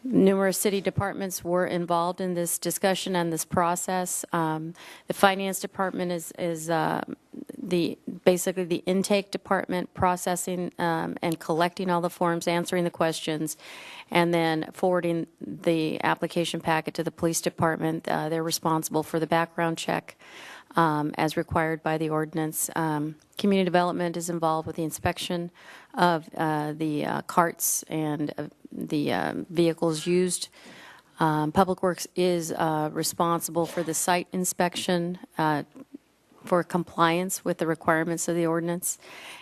Numerous city departments were involved in this discussion and this process. The finance department is basically the intake department, processing and collecting all the forms, answering the questions, and then forwarding the application packet to the police department. They're responsible for the background check as required by the ordinance. Community development is involved with the inspection of the carts and the vehicles used. Public Works is responsible for the site inspection for compliance with the requirements of the ordinance,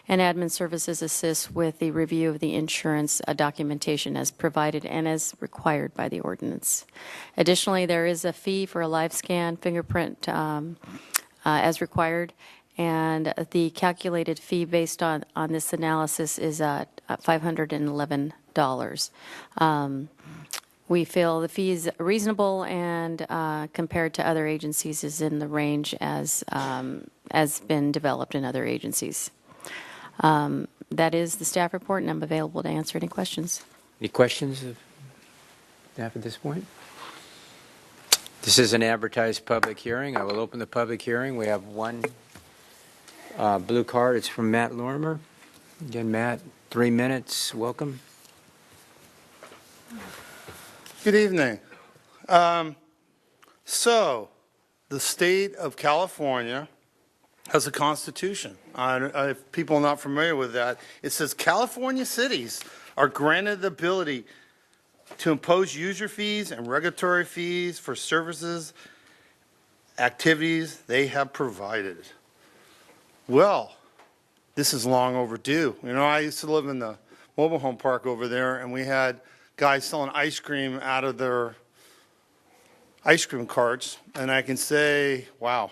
and Admin Services assists with the review of the insurance documentation as provided and as required by the ordinance. Additionally, there is a fee for a live scan fingerprint as required, and the calculated fee based on this analysis is $511. We feel the fee is reasonable and compared to other agencies is in the range as been developed in other agencies. That is the staff report, and I'm available to answer any questions. Any questions of staff at this point? This is an advertised public hearing. I will open the public hearing. We have one blue card. It's from Matt Lorimer. Again, Matt, 3 minutes. Welcome. Good evening. So, the state of California has a constitution. If people are not familiar with that, it says California cities are granted the ability to impose user fees and regulatory fees for services, activities they have provided. Well, this is long overdue. You know, I used to live in the mobile home park over there, and we had guys selling ice cream out of their ice cream carts, and I can say, wow,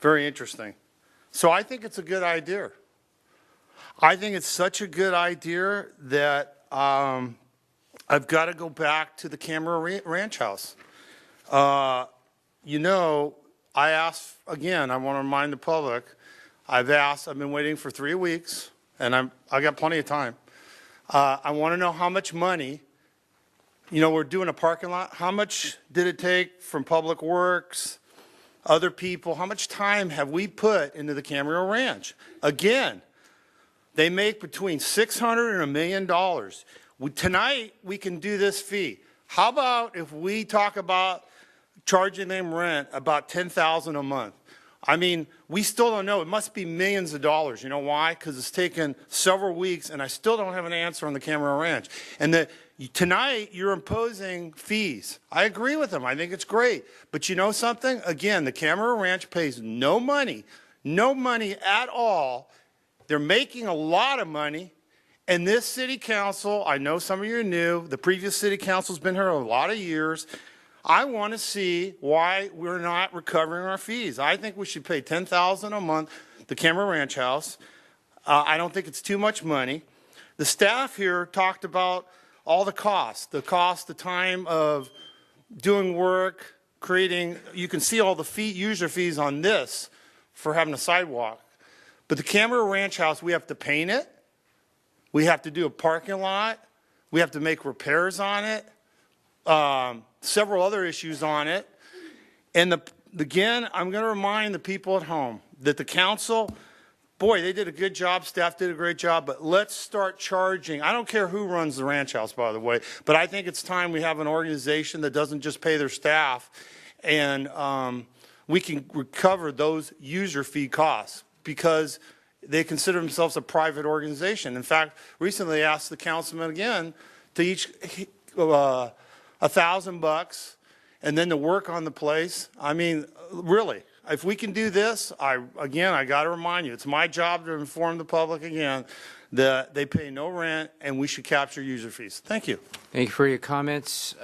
very interesting. So I think it's a good idea. I think it's such a good idea that I've got to go back to the Camera Ranch House. You know, I asked, again, I want to remind the public, I've been waiting for 3 weeks, and I got plenty of time. I want to know how much money, you know, we're doing a parking lot. How much did it take from Public Works, other people? How much time have we put into the Camera Ranch? Again, they make between $600 and $1 million. Tonight, we can do this fee. How about if we talk about charging them rent about $10,000 a month? I mean, we still don't know. It must be millions of dollars. You know why? Because it's taken several weeks, and I still don't have an answer on the Camera Ranch. And tonight, you're imposing fees. I agree with them. I think it's great. But you know something? Again, the Camera Ranch pays no money at all. They're making a lot of money. And this city council, I know some of you are new. The previous city council's been here a lot of years. I want to see why we're not recovering our fees. I think we should pay $10,000 a month, the Camera Ranch House. I don't think it's too much money. The staff here talked about all the costs, the time of doing work, creating, you can see all the user fees on this for having a sidewalk. But the Camera Ranch House, we have to paint it. We have to do a parking lot. We have to make repairs on it. Several other issues on it. And again, I'm going to remind the people at home that the council, boy, they did a good job. Staff did a great job. But let's start charging. I don't care who runs the ranch house, by the way. But I think it's time we have an organization that doesn't just pay their staff. And we can recover those user fee costs because they consider themselves a private organization. In fact, recently I asked the councilman again to each $1,000 and then to work on the place. I mean, really, if we can do this, I got to remind you, it's my job to inform the public again that they pay no rent and we should capture user fees. Thank you. Thank you for your comments.